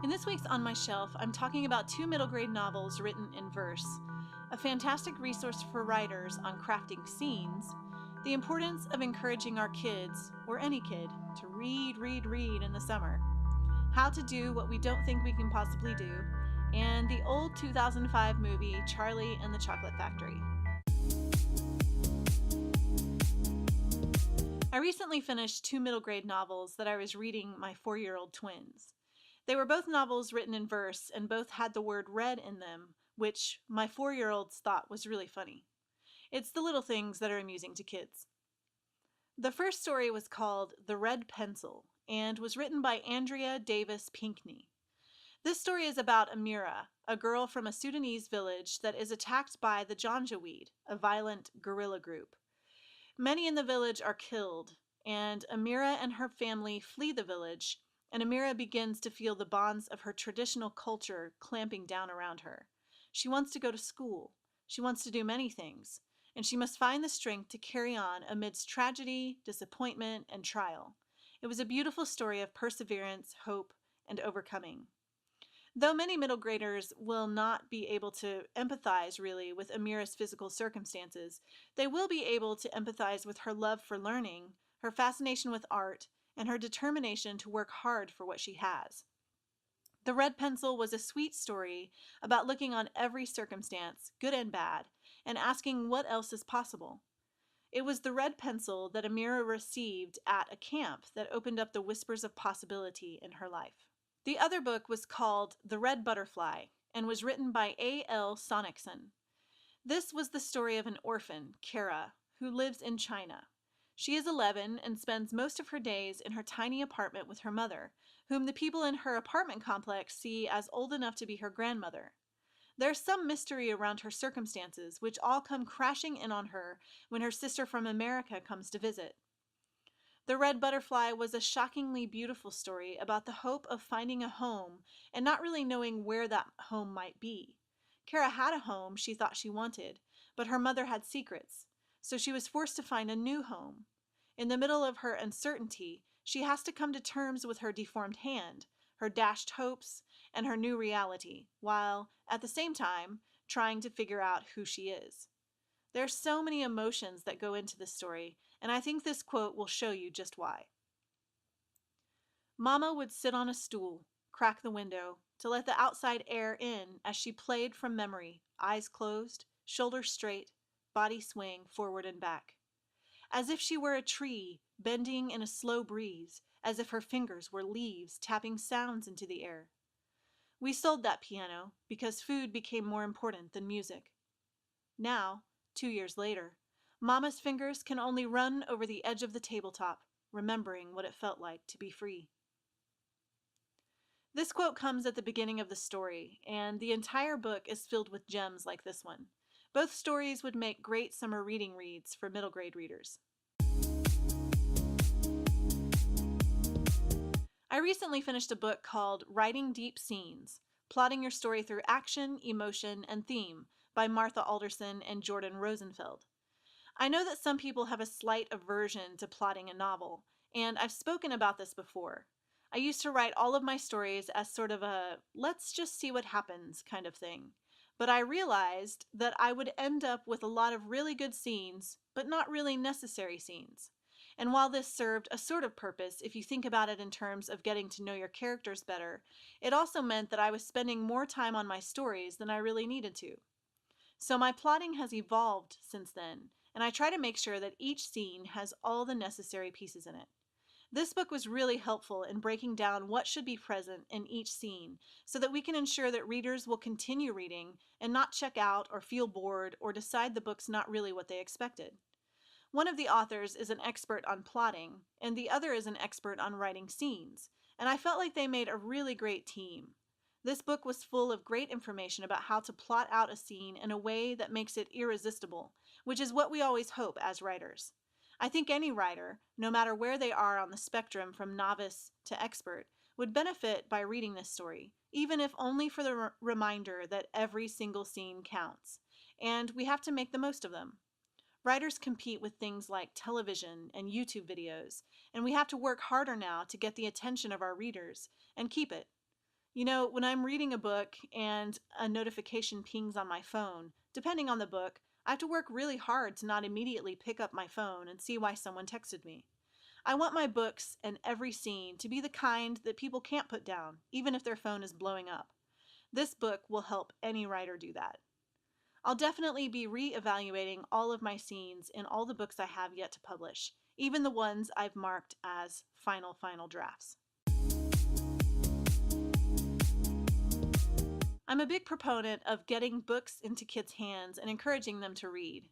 In this week's On My Shelf, I'm talking about two middle grade novels written in verse, a fantastic resource for writers on crafting scenes, the importance of encouraging our kids, or any kid, to read in the summer, how to do what we don't think we can possibly do, and the old 2005 movie Charlie and the Chocolate Factory. I recently finished two middle grade novels that I was reading my 4-year-old twins. They were both novels written in verse and both had the word red in them, which my 4-year-olds thought was really funny. It's the little things that are amusing to kids. The first story was called The Red Pencil and was written by Andrea Davis Pinkney. This story is about Amira, a girl from a Sudanese village that is attacked by the Janjaweed, a violent guerrilla group. Many in the village are killed, and Amira and her family flee the village, and Amira begins to feel the bonds of her traditional culture clamping down around her. She wants to go to school. She wants to do many things, and she must find the strength to carry on amidst tragedy, disappointment, and trial. It was a beautiful story of perseverance, hope, and overcoming. Though many middle graders will not be able to empathize really with Amira's physical circumstances, they will be able to empathize with her love for learning, her fascination with art, and her determination to work hard for what she has. The Red Pencil was a sweet story about looking on every circumstance, good and bad, and asking what else is possible. It was the red pencil that Amira received at a camp that opened up the whispers of possibility in her life. The other book was called The Red Butterfly and was written by A.L. Sonicson. This was the story of an orphan, Kara, who lives in China. She is 11 and spends most of her days in her tiny apartment with her mother, whom the people in her apartment complex see as old enough to be her grandmother. There's some mystery around her circumstances, which all come crashing in on her when her sister from America comes to visit. The Red Butterfly was a shockingly beautiful story about the hope of finding a home and not really knowing where that home might be. Kara had a home she thought she wanted, but her mother had secrets, so she was forced to find a new home. In the middle of her uncertainty, she has to come to terms with her deformed hand, her dashed hopes, and her new reality, while, at the same time, trying to figure out who she is. There are so many emotions that go into this story, and I think this quote will show you just why. Mama would sit on a stool, crack the window, to let the outside air in as she played from memory, eyes closed, shoulders straight, body swaying forward and back. As if she were a tree, bending in a slow breeze, as if her fingers were leaves tapping sounds into the air. We sold that piano because food became more important than music. Now, 2 years later, Mama's fingers can only run over the edge of the tabletop, remembering what it felt like to be free. This quote comes at the beginning of the story, and the entire book is filled with gems like this one. Both stories would make great summer reading reads for middle grade readers. I recently finished a book called Writing Deep Scenes, Plotting Your Story Through Action, Emotion, and Theme by Martha Alderson and Jordan Rosenfeld. I know that some people have a slight aversion to plotting a novel, and I've spoken about this before. I used to write all of my stories as sort of a let's just see what happens kind of thing, but I realized that I would end up with a lot of really good scenes, but not really necessary scenes. And while this served a sort of purpose if you think about it in terms of getting to know your characters better, it also meant that I was spending more time on my stories than I really needed to. So my plotting has evolved since then, and I try to make sure that each scene has all the necessary pieces in it. This book was really helpful in breaking down what should be present in each scene so that we can ensure that readers will continue reading and not check out or feel bored or decide the book's not really what they expected. One of the authors is an expert on plotting, and the other is an expert on writing scenes, and I felt like they made a really great team. This book was full of great information about how to plot out a scene in a way that makes it irresistible, which is what we always hope as writers. I think any writer, no matter where they are on the spectrum from novice to expert, would benefit by reading this story, even if only for the reminder that every single scene counts, and we have to make the most of them. Writers compete with things like television and YouTube videos, and we have to work harder now to get the attention of our readers and keep it. You know, when I'm reading a book and a notification pings on my phone, depending on the book, I have to work really hard to not immediately pick up my phone and see why someone texted me. I want my books and every scene to be the kind that people can't put down, even if their phone is blowing up. This book will help any writer do that. I'll definitely be re-evaluating all of my scenes in all the books I have yet to publish, even the ones I've marked as final drafts. I'm a big proponent of getting books into kids' hands and encouraging them to read.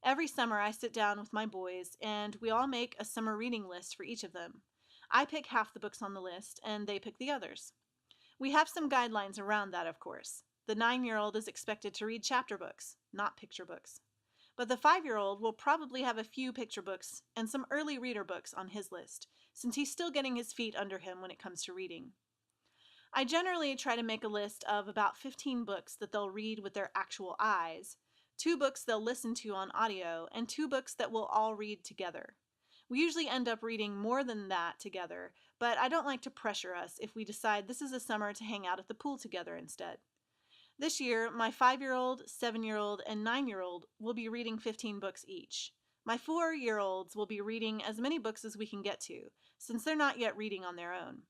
Every summer I sit down with my boys and we all make a summer reading list for each of them. I pick half the books on the list and they pick the others. We have some guidelines around that, of course. The 9-year-old is expected to read chapter books, not picture books. But the 5-year-old will probably have a few picture books and some early reader books on his list, since he's still getting his feet under him when it comes to reading. I generally try to make a list of about 15 books that they'll read with their actual eyes, 2 books they'll listen to on audio, and 2 books that we'll all read together. We usually end up reading more than that together, but I don't like to pressure us if we decide this is a summer to hang out at the pool together instead. This year, my 5-year-old, 7-year-old, and 9-year-old will be reading 15 books each. My 4-year-olds will be reading as many books as we can get to, since they're not yet reading on their own.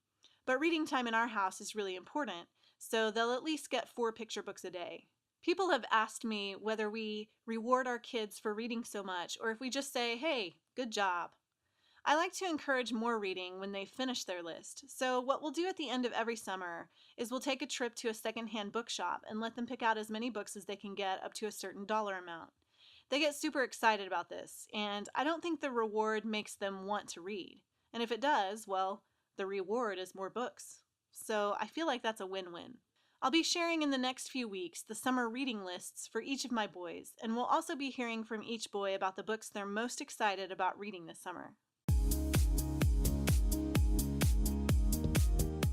But reading time in our house is really important, so they'll at least get 4 picture books a day. People have asked me whether we reward our kids for reading so much, or if we just say, hey, good job. I like to encourage more reading when they finish their list, so what we'll do at the end of every summer is we'll take a trip to a secondhand bookshop and let them pick out as many books as they can get up to a certain dollar amount. They get super excited about this, and I don't think the reward makes them want to read. And if it does, well, the reward is more books. So I feel like that's a win-win. I'll be sharing in the next few weeks the summer reading lists for each of my boys, and we'll also be hearing from each boy about the books they're most excited about reading this summer.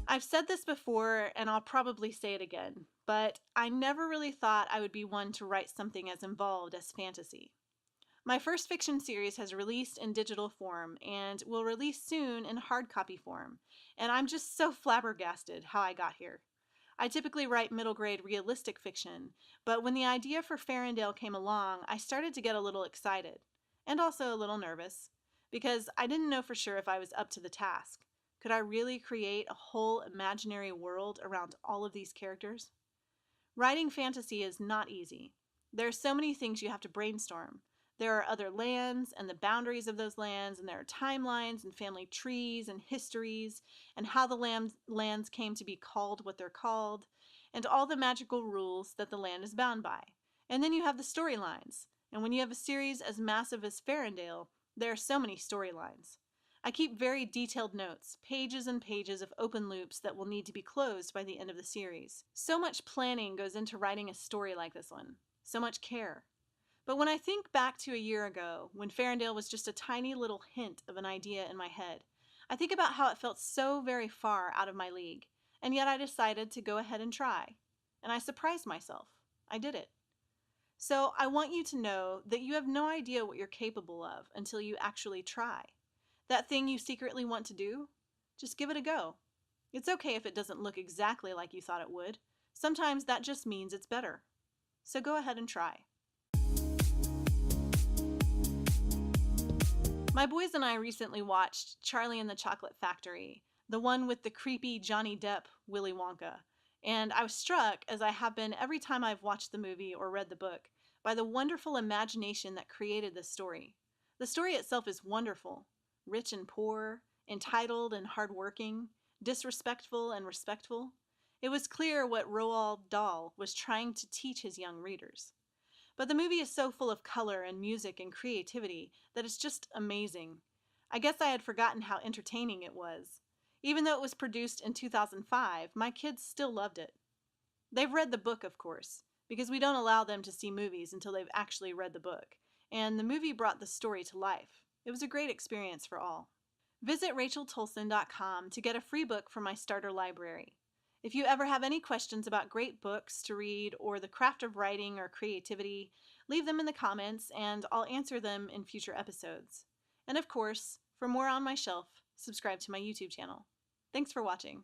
I've said this before, and I'll probably say it again, but I never really thought I would be one to write something as involved as fantasy. My first fiction series has released in digital form and will release soon in hard copy form, and I'm just so flabbergasted how I got here. I typically write middle grade realistic fiction, but when the idea for Farandale came along, I started to get a little excited, and also a little nervous, because I didn't know for sure if I was up to the task. Could I really create a whole imaginary world around all of these characters? Writing fantasy is not easy. There are so many things you have to brainstorm. There are other lands and the boundaries of those lands, and there are timelines and family trees and histories and how the lands came to be called what they're called, and all the magical rules that the land is bound by. And then you have the storylines. And when you have a series as massive as Farandale, there are so many storylines. I keep very detailed notes, pages and pages of open loops that will need to be closed by the end of the series. So much planning goes into writing a story like this one. So much care. But when I think back to a year ago, when Farandale was just a tiny little hint of an idea in my head, I think about how it felt so very far out of my league, and yet I decided to go ahead and try. And I surprised myself. I did it. So I want you to know that you have no idea what you're capable of until you actually try. That thing you secretly want to do? Just give it a go. It's okay if it doesn't look exactly like you thought it would. Sometimes that just means it's better. So go ahead and try. My boys and I recently watched Charlie and the Chocolate Factory, the one with the creepy Johnny Depp Willy Wonka, and I was struck, as I have been every time I've watched the movie or read the book, by the wonderful imagination that created this story. The story itself is wonderful. Rich and poor, entitled and hardworking, disrespectful and respectful. It was clear what Roald Dahl was trying to teach his young readers. But the movie is so full of color and music and creativity that it's just amazing. I guess I had forgotten how entertaining it was. Even though it was produced in 2005, my kids still loved it. They've read the book, of course, because we don't allow them to see movies until they've actually read the book, and the movie brought the story to life. It was a great experience for all. Visit racheltolson.com to get a free book from my starter library. If you ever have any questions about great books to read or the craft of writing or creativity, leave them in the comments and I'll answer them in future episodes. And of course, for more on my shelf, subscribe to my YouTube channel. Thanks for watching.